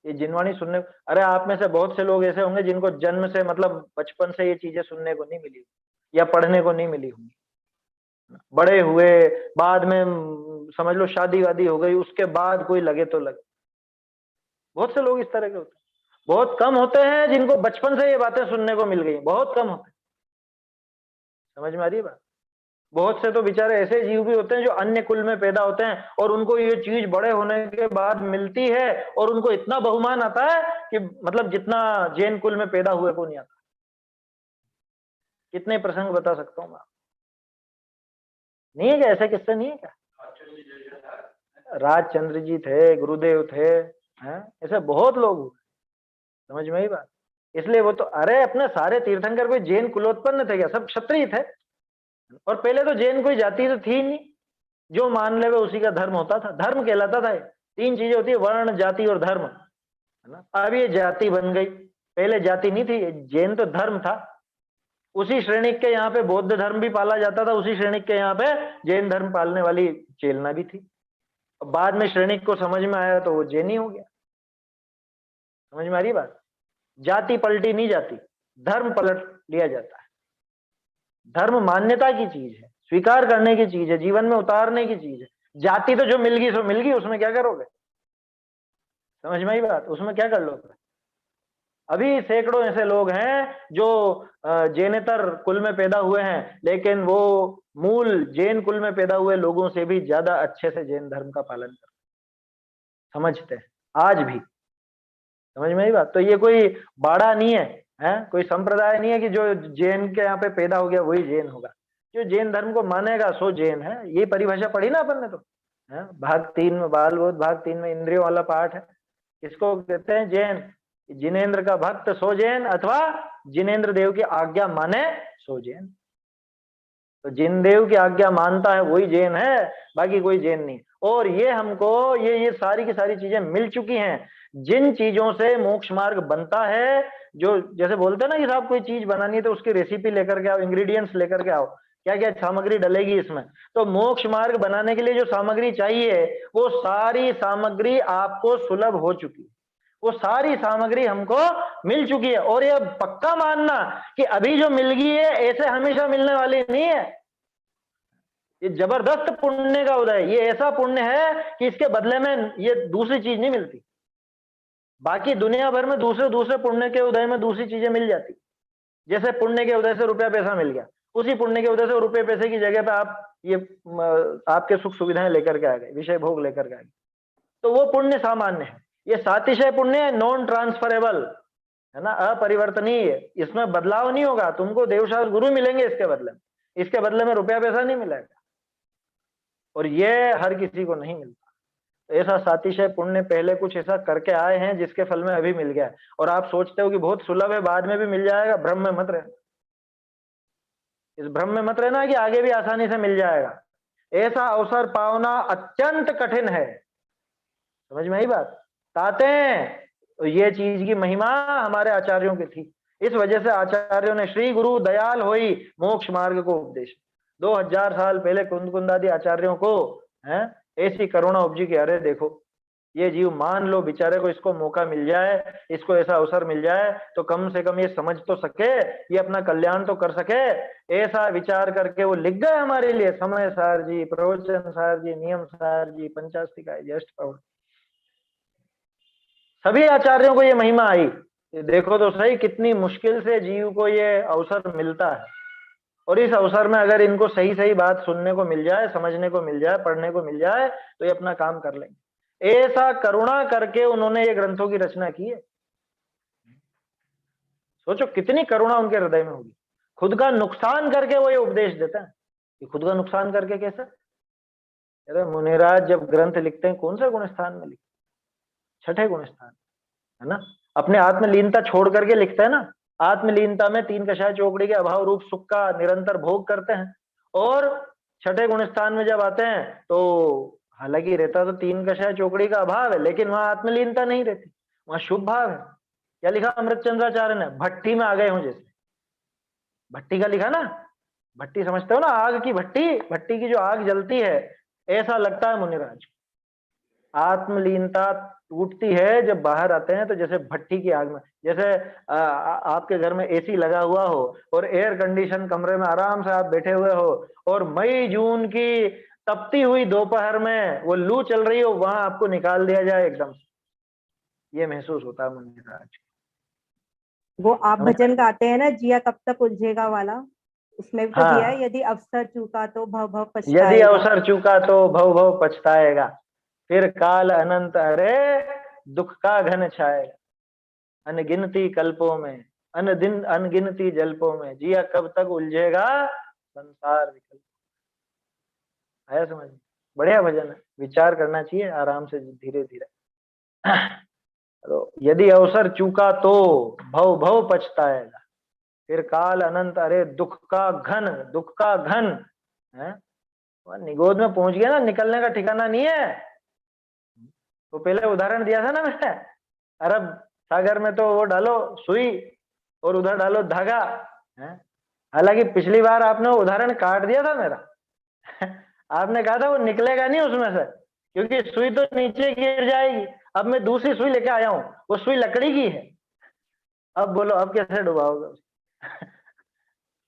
Speaker 1: ये जिनवाणी सुनने, अरे आप में से बहुत से लोग ऐसे होंगे जिनको जन्म से मतलब बचपन से ये चीजें सुनने को नहीं मिली या पढ़ने को नहीं मिली होंगी, बड़े हुए बाद में समझ लो शादी वादी हो गई उसके बाद कोई लगे तो लगे। बहुत से लोग इस तरह के होते हैं, बहुत कम होते हैं जिनको बचपन से ये बातें सुनने को मिल गई, बहुत कम होते हैं। समझ में आ रही है बात। बहुत से तो बेचारे ऐसे जीव भी होते हैं जो अन्य कुल में पैदा होते हैं और उनको ये चीज बड़े होने के बाद मिलती है और उनको इतना बहुमान आता है कि मतलब जितना जैन कुल में पैदा हुए को नहीं आता। कितने प्रसंग बता सकता हूँ मैं, नहीं है क्या ऐसे किस्से, नहीं है क्या। राजचंद्र जी थे, गुरुदेव थे, हैं, ऐसे बहुत लोग हुए। समझ में ही बात। इसलिए वो तो, अरे अपने सारे तीर्थंकर कोई जैन कुलोत्पन्न थे क्या, सब क्षत्रिय थे। और पहले तो जैन कोई जाति तो थी ही नहीं, जो मान ले उसी का धर्म होता था, धर्म कहलाता था। तीन चीजें होती है, वर्ण जाति और धर्म, है ना। अब ये जाति बन गई, पहले जाति नहीं थी, जैन तो धर्म था। उसी श्रेणी के यहाँ पे बौद्ध धर्म भी पाला जाता था, उसी श्रेणी के यहाँ पे जैन धर्म पालने वाली चेलना भी थी। बाद में श्रेणी को समझ में आया तो वो जैनी हो गया। समझ में आ रही बात। जाति पलटी नहीं जाती, धर्म पलट लिया जाता है। धर्म मान्यता की चीज है, स्वीकार करने की चीज है, जीवन में उतारने की चीज है। जाति तो जो मिल गई सो मिल गई, उसमें क्या करोगे। समझ में आई बात, उसमें क्या कर लोगे। अभी सैकड़ों ऐसे लोग हैं जो जैनेतर कुल में पैदा हुए हैं, लेकिन वो मूल जैन कुल में पैदा हुए लोगों से भी ज्यादा अच्छे से जैन धर्म का पालन करते, समझते हैं आज भी। समझ में आई बात। तो ये कोई बाड़ा नहीं है, कोई संप्रदाय नहीं है कि जो जैन के यहाँ पे पैदा हो गया वही जैन होगा। जो जैन धर्म को मानेगा सो जैन है। ये परिभाषा पढ़ी ना अपन ने तो, है भाग 3 में बाल बोध, भाग 3 में इंद्रियों वाला पाठ है। इसको कहते हैं जैन। जिनेन्द्र का भक्त सो जैन, अथवा जिनेन्द्र देव की आज्ञा माने सो जैन। तो जिन देव की आज्ञा मानता है वही जैन है, बाकी कोई जैन नहीं। और ये हमको ये सारी की सारी चीजें मिल चुकी हैं। जिन चीजों से मोक्ष मार्ग बनता है, जो जैसे बोलते हैं ना कि साहब कोई चीज बनानी है तो उसकी रेसिपी लेकर के आओ, इंग्रेडिएंट्स लेकर के आओ, क्या क्या सामग्री डलेगी इसमें। तो मोक्ष मार्ग बनाने के लिए जो सामग्री चाहिए वो सारी सामग्री आपको सुलभ हो चुकी है, वो सारी सामग्री हमको मिल चुकी है। और ये पक्का मानना कि अभी जो मिल गई है ऐसे हमेशा मिलने वाली नहीं है। ये जबरदस्त पुण्य का उदय, ये ऐसा पुण्य है कि इसके बदले में ये दूसरी चीज नहीं मिलती। बाकी दुनिया भर में दूसरे दूसरे पुण्य के उदय में दूसरी चीजें मिल जाती। जैसे पुण्य के उदय से रुपया पैसा मिल गया, उसी पुण्य के उदय से रुपये पैसे की जगह पे आप ये आपके सुख सुविधाएं लेकर के आ गए, विषय भोग लेकर के आ गए, तो वो पुण्य सामान्य है। ये सातिशय पुण्य है, नॉन ट्रांसफरेबल, है ना, अपरिवर्तनीय। इसमें बदलाव नहीं होगा। तुमको देवशास्त्र गुरु मिलेंगे इसके बदले में रुपया पैसा नहीं मिलेगा। और ये हर किसी को नहीं मिलता। ऐसा सातिशय पुण्य पहले कुछ ऐसा करके आए हैं जिसके फल में अभी मिल गया। और आप सोचते हो कि बहुत सुलभ है, बाद में भी मिल जाएगा, भ्रम में मत रहना। इस भ्रम में मत रहना कि आगे भी आसानी से मिल जाएगा। ऐसा अवसर पाना अत्यंत कठिन है। समझ में आई बात। ताते ये चीज की महिमा हमारे आचार्यों की थी। इस वजह से आचार्यों ने श्री गुरु दयाल होई मोक्ष मार्ग को उपदेश 2000 साल पहले कुंद आचार्यों को है ऐसी करुणा उपजी की, अरे देखो ये जीव मान लो बेचारे को इसको मौका मिल जाए, इसको ऐसा अवसर मिल जाए तो कम से कम ये समझ तो सके, ये अपना कल्याण तो कर सके। ऐसा विचार करके वो लिख गए हमारे लिए, समय सार जी, प्रवचन सार जी, नियम सार जी, पंचास्तिका, ज्येष्ठ प्रवर, सभी आचार्यों को ये महिमा आई। देखो तो सही कितनी मुश्किल से जीव को ये अवसर मिलता है। और इस अवसर में अगर इनको सही सही बात सुनने को मिल जाए, समझने को मिल जाए, पढ़ने को मिल जाए तो ये अपना काम कर लेंगे। ऐसा करुणा करके उन्होंने ये ग्रंथों की रचना की है। सोचो कितनी करुणा उनके हृदय में होगी। खुद का नुकसान करके वो ये उपदेश देते हैं। कि खुद का नुकसान करके कैसे? अरे मुनिराज जब ग्रंथ लिखते हैं कौन सा गुण स्थान में लिखते, छठे गुण स्थान, है ना। अपने आत्मलीनता छोड़ करके लिखते हैं ना। आत्मलीनता में तीन कषाय चौकड़ी के अभाव रूप सुख का निरंतर भोग करते हैं। और छठे गुण स्थान में जब आते हैं तो हालांकि रहता तो तीन कषाय चौकड़ी का अभाव है, लेकिन वहां आत्मलीनता नहीं रहती, वहां शुभ भाव है। क्या लिखा अमृत चंद्राचार्य ने? भट्टी में आ गए हूं जैसे, भट्टी का लिखा ना, भट्टी समझते हो ना, आग की भट्टी, भट्टी की जो आग जलती है, ऐसा लगता है मुनिराज। आत्मलीनता टूटती है जब बाहर आते हैं, तो जैसे भट्टी की आग में, जैसे आपके घर में एसी लगा हुआ हो और एयर कंडीशन कमरे में आराम से आप बैठे हुए हो, और मई जून की तपती हुई दोपहर में वो लू चल रही हो, वहां आपको निकाल दिया जाए एकदम, ये महसूस होता है मुनिराज।
Speaker 2: वो आप
Speaker 1: समझ?
Speaker 2: भजन गाते हैं ना, जिया कब तक उलझेगा वाला, उसमें भी तो दिया है,
Speaker 1: हाँ,
Speaker 2: यदि अवसर चूका तो भव भव
Speaker 1: यदि
Speaker 2: पछताएगा।
Speaker 1: अवसर चूका तो भव भव पछताएगा, फिर काल अनंत अरे दुख का घन छाएगा, अनगिनती कल्पों में, अनदिन अनगिनती जल्पों में, जिया कब तक उलझेगा संसार विकल्प। आया समझ में? बढ़िया भजन है, विचार करना चाहिए आराम से, धीरे धीरे। तो यदि अवसर चूका तो भव भव पछताएगा, फिर काल अनंत अरे दुख का घन, दुख का घन है, निगोद में पहुंच गया ना, निकलने का ठिकाना नहीं है। तो पहले उदाहरण दिया था ना मैंने, अरब सागर में तो वो डालो सुई और उधर डालो धागा है। हालांकि पिछली बार आपने वो उदाहरण काट दिया था मेरा। आपने कहा था वो निकलेगा नहीं उसमें से, क्योंकि सुई तो नीचे गिर जाएगी। अब मैं दूसरी सुई लेके आया हूं, वो सुई लकड़ी की है। अब बोलो अब कैसे डुबाओगे?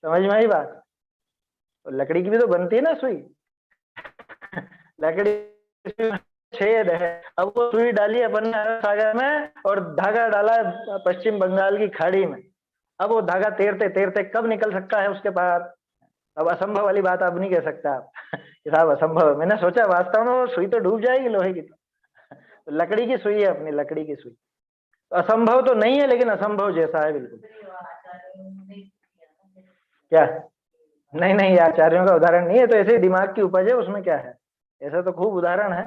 Speaker 1: समझ में आई बात? तो लकड़ी की भी तो बनती है ना सुई। लकड़ी की छेद है, अब वो सुई डाली अपन ने अरब सागर में और धागा डाला है पश्चिम बंगाल की खाड़ी में। अब वो धागा तैरते तैरते कब निकल सकता है उसके पार? अब असंभव वाली बात अब नहीं कह सकता आप कि साहब असंभव है। मैंने सोचा वास्तव में वो सुई तो डूब जाएगी लोहे की, तो लकड़ी की सुई है अपनी, लकड़ी की सुई। तो असंभव तो नहीं है, लेकिन असंभव जैसा है बिल्कुल। क्या? नहीं नहीं, आचार्यों का उदाहरण नहीं है, तो ऐसे ही दिमाग की उपज है, उसमें क्या है, ऐसा तो खूब उदाहरण है।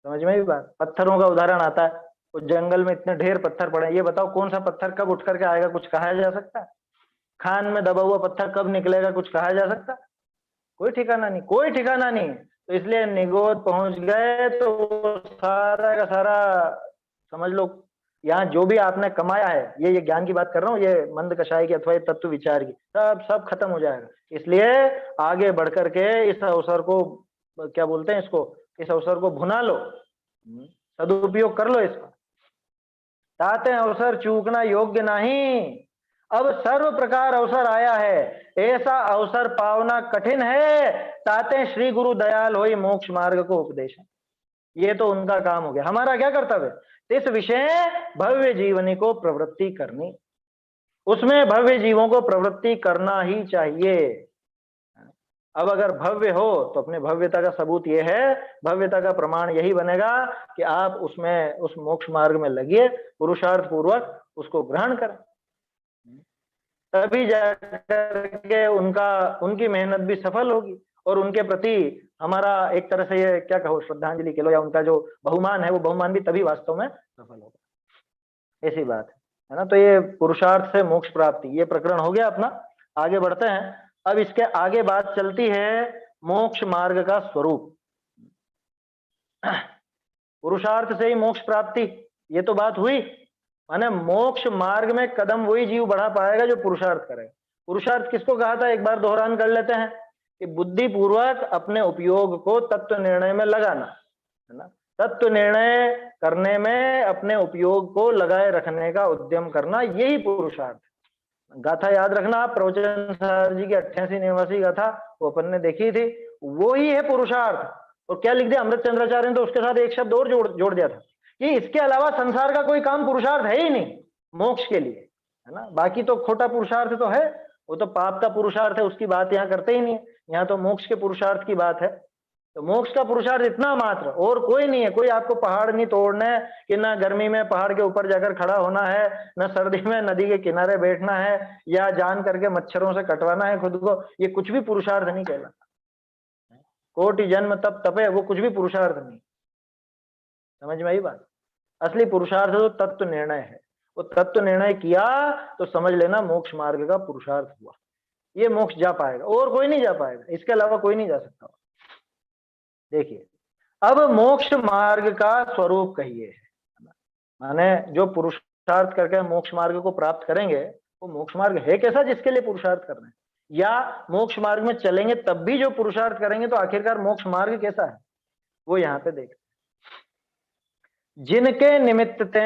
Speaker 1: समझ में भी बात? पत्थरों का उदाहरण आता है, उस जंगल में इतने ढेर पत्थर पड़े, ये बताओ कौन सा पत्थर कब उठ करके आएगा, कुछ कहा जा सकता है? खान में दबा हुआ पत्थर कब निकलेगा, कुछ कहा जा सकता? कोई ठिकाना नहीं, कोई ठिकाना नहीं। तो इसलिए निगोद पहुंच गए तो सारा का सारा समझ लो, यहाँ जो भी आपने कमाया है, ये ज्ञान की बात कर रहा हूँ, ये मंद कषाय की अथवा ये तत्व विचार की, सब सब खत्म हो जाएगा। इसलिए आगे बढ़ करके इस अवसर को, क्या बोलते हैं इसको, इस अवसर को भुना लो, सदुपयोग कर लो इसका। ताते अवसर चूकना योग्य नहीं, अब सर्व प्रकार अवसर आया है, ऐसा अवसर पावना कठिन है, ताते श्री गुरु दयाल होई मोक्ष मार्ग को उपदेश। ये तो उनका काम हो गया, हमारा क्या कर्तव्य? इस विषय भव्य जीवनी को प्रवृत्ति करनी, उसमें भव्य जीवों को प्रवृत्ति करना ही चाहिए। अब अगर भव्य हो तो अपने भव्यता का सबूत यह है, भव्यता का प्रमाण यही बनेगा कि आप उसमें उस मोक्ष मार्ग में लगिए, पुरुषार्थ पूर्वक उसको ग्रहण करें, तभी जाकर के उनका, उनकी मेहनत भी सफल होगी, और उनके प्रति हमारा एक तरह से ये क्या कहो, श्रद्धांजलि कह लो, या उनका जो बहुमान है वो बहुमान भी तभी वास्तव में सफल होगा। ऐसी बात है ना। तो ये पुरुषार्थ से मोक्ष प्राप्ति, ये प्रकरण हो गया अपना। आगे बढ़ते हैं। अब इसके आगे बात चलती है मोक्ष मार्ग का स्वरूप। पुरुषार्थ से ही मोक्ष प्राप्ति, ये तो बात हुई। माने मोक्ष मार्ग में कदम वही जीव बढ़ा पाएगा जो पुरुषार्थ करेगा। पुरुषार्थ किसको कहा था, एक बार दोहरान कर लेते हैं, कि बुद्धि पूर्वक अपने उपयोग को तत्व निर्णय में लगाना, है ना। तत्व निर्णय करने में अपने उपयोग को लगाए रखने का उद्यम करना, यही पुरुषार्थ। गाथा याद रखना आप, प्रवचन सर जी की 88 निवासी गाथा, वो अपन ने देखी थी, वो ही है पुरुषार्थ। और क्या लिख दिया अमृत चंद्राचार्य ने, तो उसके साथ एक शब्द और जोड़ दिया था कि इसके अलावा संसार का कोई काम पुरुषार्थ है ही नहीं मोक्ष के लिए, है ना। बाकी तो खोटा पुरुषार्थ तो है, वो तो पाप का पुरुषार्थ है, उसकी बात यहाँ करते ही नहीं है। यहाँ तो मोक्ष के पुरुषार्थ की बात है। तो मोक्ष का पुरुषार्थ इतना मात्र, और कोई नहीं है। कोई आपको पहाड़ नहीं तोड़ना है, कि ना गर्मी में पहाड़ के ऊपर जाकर खड़ा होना है, ना सर्दी में नदी के किनारे बैठना है, या जान करके मच्छरों से कटवाना है खुद को। ये कुछ भी पुरुषार्थ नहीं कहलाता। कोटि जन्म तप तपे, वो कुछ भी पुरुषार्थ नहीं। समझ में आई बात? असली पुरुषार्थ तो तत्व निर्णय है। वो तत्व निर्णय किया तो समझ लेना मोक्ष मार्ग का पुरुषार्थ हुआ। ये मोक्ष जा पाएगा, और कोई नहीं जा पाएगा, इसके अलावा कोई नहीं जा सकता। देखिए, अब मोक्ष मार्ग का स्वरूप कहिए, माने जो पुरुषार्थ करके मोक्ष मार्ग को प्राप्त करेंगे, वो मोक्ष मार्ग है कैसा जिसके लिए पुरुषार्थ कर रहे हैं, या मोक्ष मार्ग में चलेंगे तब भी जो पुरुषार्थ करेंगे तो आखिरकार मोक्ष मार्ग कैसा है, वो यहाँ पे देख। जिनके निमित्त ते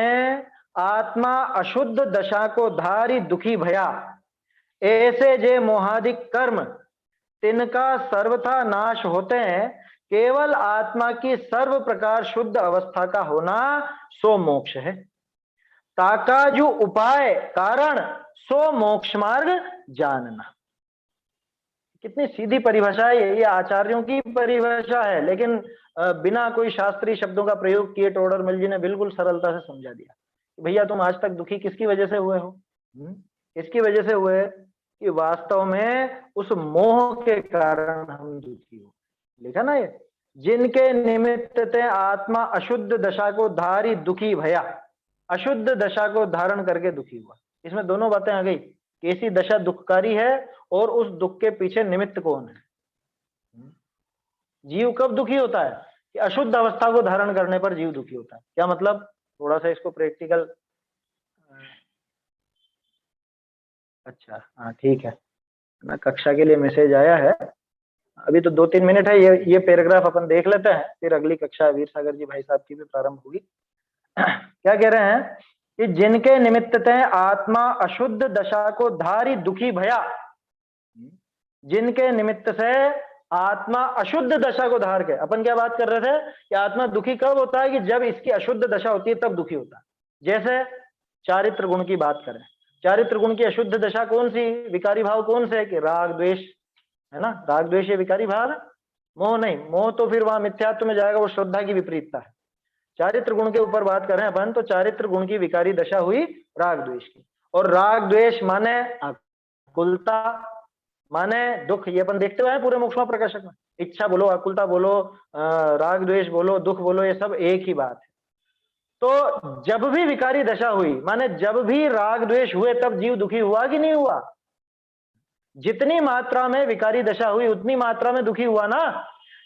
Speaker 1: आत्मा अशुद्ध दशा को धारी दुखी भया, ऐसे जे मोहादिक कर्म तिनका सर्वथा नाश होते हैं, केवल आत्मा की सर्व प्रकार शुद्ध अवस्था का होना सो मोक्ष है। ताका जो उपाय कारण सो मोक्ष मार्ग जानना। कितनी सीधी परिभाषा है, ये आचार्यों की परिभाषा है, लेकिन बिना कोई शास्त्रीय शब्दों का प्रयोग किए टोडर मिल जी ने बिल्कुल सरलता से समझा दिया। भैया तुम आज तक दुखी किसकी वजह से हुए हो? इसकी वजह से हुए कि वास्तव में उस मोह के कारण हम दुखी हो। लिखा ना ये, जिनके निमित्त ते आत्मा अशुद्ध दशा को धारी दुखी भया, अशुद्ध दशा को धारण करके दुखी हुआ। इसमें दोनों बातें आ गई, कैसी दशा दुखकारी है और उस दुख के पीछे निमित्त कौन है। जीव कब दुखी होता है कि अशुद्ध अवस्था को धारण करने पर जीव दुखी होता है। क्या मतलब, थोड़ा सा इसको प्रैक्टिकल, अच्छा हाँ ठीक है ना, कक्षा के लिए मैसेज आया है। अभी तो 2-3 मिनट है, ये पैराग्राफ अपन देख लेते हैं, फिर अगली कक्षा वीर सागर जी भाई साहब की भी प्रारंभ होगी। क्या कह रहे हैं कि जिनके निमित्त ते आत्मा अशुद्ध दशा को धारी दुखी भया, जिनके निमित्त से आत्मा अशुद्ध दशा को धार के, अपन क्या बात कर रहे थे कि आत्मा दुखी कब होता है कि जब इसकी अशुद्ध दशा होती है तब दुखी होता है। जैसे चारित्र गुण की बात करें, चारित्र गुण की अशुद्ध दशा कौन सी, विकारी भाव कौन से है कि राग द्वेष है ना, राग द्वेष ये विकारी भाव है, मोह नहीं, मोह तो फिर वहां मिथ्यात्व में जाएगा, वो श्रद्धा की विपरीतता है। चारित्र गुण के ऊपर बात करें अपन तो चारित्र गुण की विकारी दशा हुई राग द्वेष की, और राग द्वेष माने आकुलता माने दुख, ये अपन देखते हुए पूरे मोक्ष प्रकाशक में, इच्छा बोलो, आकुलता बोलो, राग द्वेष बोलो, दुख बोलो, ये सब एक ही बात है। तो जब भी विकारी दशा हुई, माने जब भी राग द्वेष हुए, तब जीव दुखी हुआ कि नहीं हुआ? जितनी मात्रा में विकारी दशा हुई उतनी मात्रा में दुखी हुआ ना,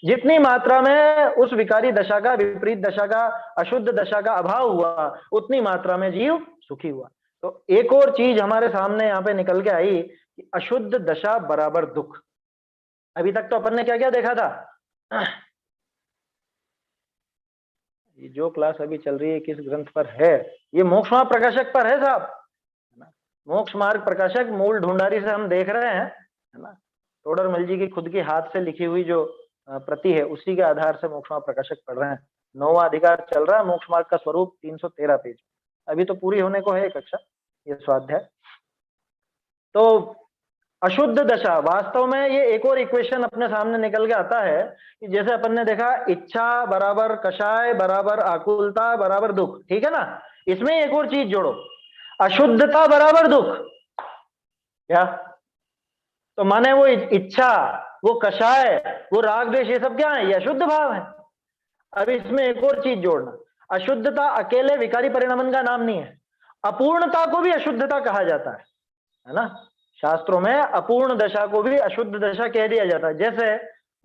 Speaker 1: जितनी मात्रा में उस विकारी दशा का, विपरीत दशा का, अशुद्ध दशा का अभाव हुआ उतनी मात्रा में जीव सुखी हुआ। तो एक और चीज हमारे सामने यहाँ पे निकल के आई कि अशुद्ध दशा बराबर दुख। अभी तक तो अपन ने क्या क्या देखा था, ये जो क्लास अभी चल रही है किस ग्रंथ पर है, ये मोक्ष मार्ग प्रकाशक पर है साहब, मोक्ष मार्ग प्रकाशक मूल ढूंढारी से हम देख रहे हैं, है ना। टोडर मल जी की खुद की हाथ से लिखी हुई जो प्रति है उसी के आधार से मोक्ष मार्ग प्रकाशक पढ़ रहे हैं। 9वां अधिकार चल रहा है, मोक्ष मार्ग का स्वरूप 313 पेज, अभी तो पूरी होने को है कक्षा, ये स्वाध्याय। तो अशुद्ध दशा, वास्तव में ये एक और इक्वेशन अपने सामने निकल के आता है कि जैसे अपन ने देखा इच्छा बराबर कषाय बराबर आकुलता बराबर दुख, ठीक है ना। इसमें एक और चीज जोड़ो, अशुद्धता बराबर दुख, क्या तो माने वो इच्छा, वो कषाय, वो राग द्वेष, ये सब क्या है, ये अशुद्ध भाव है। अब इसमें एक और चीज जोड़ना, अशुद्धता अकेले विकारी परिणामन का नाम नहीं है, अपूर्णता को भी अशुद्धता कहा जाता है ना। शास्त्रों में अपूर्ण दशा को भी अशुद्ध दशा कह दिया जाता है। जैसे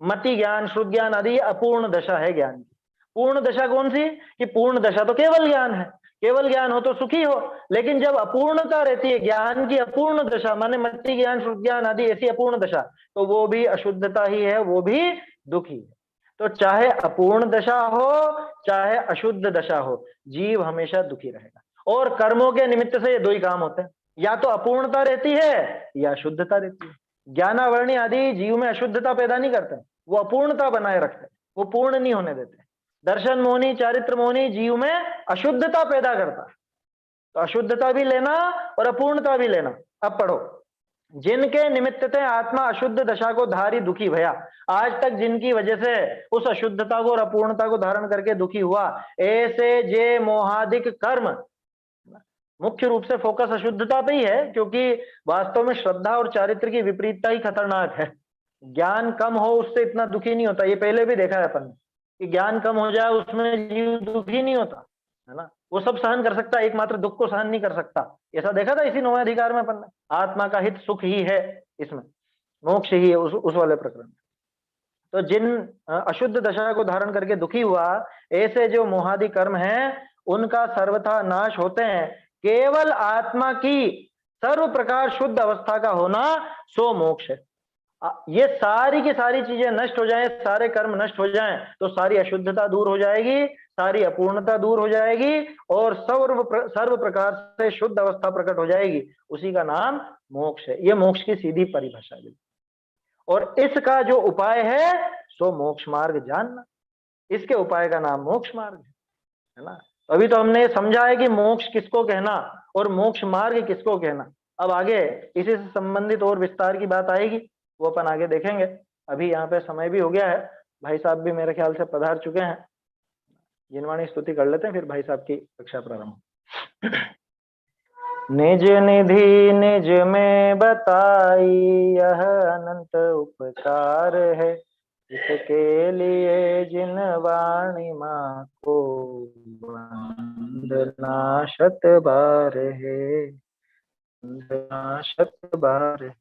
Speaker 1: मति ज्ञान, श्रुत ज्ञान आदि अपूर्ण दशा है ज्ञान की। पूर्ण दशा कौन सी, कि पूर्ण दशा तो केवल ज्ञान है, केवल ज्ञान हो तो सुखी हो, लेकिन जब अपूर्णता रहती है, ज्ञान की अपूर्ण दशा माने मति ज्ञान, श्रुत ज्ञान आदि ऐसी अपूर्ण दशा, तो वो भी अशुद्धता ही है, वो भी दुखी है। तो चाहे अपूर्ण दशा हो चाहे अशुद्ध दशा हो, जीव हमेशा दुखी रहेगा। और कर्मों के निमित्त से ये दो ही काम होते हैं, या तो अपूर्णता रहती है या अशुद्धता रहती है। ज्ञानावरणी आदि जीव में अशुद्धता पैदा नहीं करते, वो अपूर्णता बनाए रखते, वो पूर्ण नहीं होने देते। दर्शन मोहनी, चारित्र मोहनी जीव में अशुद्धता पैदा करता है, तो अशुद्धता भी लेना और अपूर्णता भी लेना। अब पढ़ो, जिनके निमित्त ते आत्मा अशुद्ध दशा को धारी दुखी भया, आज तक जिनकी वजह से उस अशुद्धता को और अपूर्णता को धारण करके दुखी हुआ, ऐसे जे मोहादिक कर्म, मुख्य रूप से फोकस अशुद्धता पे ही है, क्योंकि वास्तव में श्रद्धा और चारित्र की विपरीतता ही खतरनाक है। ज्ञान कम हो उससे इतना दुखी नहीं होता, ये पहले भी देखा है अपन कि ज्ञान कम हो जाए उसमें जीव दुखी नहीं होता, है ना। वो सब सहन कर सकता है, एकमात्र दुख को सहन नहीं कर सकता, ऐसा देखा था इसी 9वें अधिकार में अपन ने। आत्मा का हित सुख ही है इसमें, मोक्ष ही है उस वाले प्रकरण। तो जिन अशुद्ध दशा को धारण करके दुखी हुआ, ऐसे जो मोहादि कर्म हैं उनका सर्वथा नाश होते हैं। केवल आत्मा की सर्व प्रकार शुद्ध अवस्था का होना सो मोक्ष है। ये सारी की सारी चीजें नष्ट हो जाएं, सारे कर्म नष्ट हो जाएं, तो सारी अशुद्धता दूर हो जाएगी, सारी अपूर्णता दूर हो जाएगी और सर्व प्रकार से शुद्ध अवस्था प्रकट हो जाएगी। उसी का नाम मोक्ष है। ये मोक्ष की सीधी परिभाषा है। और इसका जो उपाय है सो मोक्ष मार्ग जानना। इसके उपाय का नाम मोक्ष मार्ग है ना। अभी तो हमने समझा है कि मोक्ष किसको कहना और मोक्ष मार्ग किसको कहना। अब आगे इसी से संबंधित और विस्तार की बात आएगी, वो अपन आगे देखेंगे। अभी यहाँ पे समय भी हो गया है, भाई साहब भी मेरे ख्याल से पधार चुके हैं। जिनवाणी स्तुति कर लेते हैं, फिर भाई साहब की कक्षा प्रारंभ। निज निधि निज में बताई यह अनंत उपकार है, इसके लिए जिन वाणी माँ को वंदना शत बार है, वंदना शत बार है।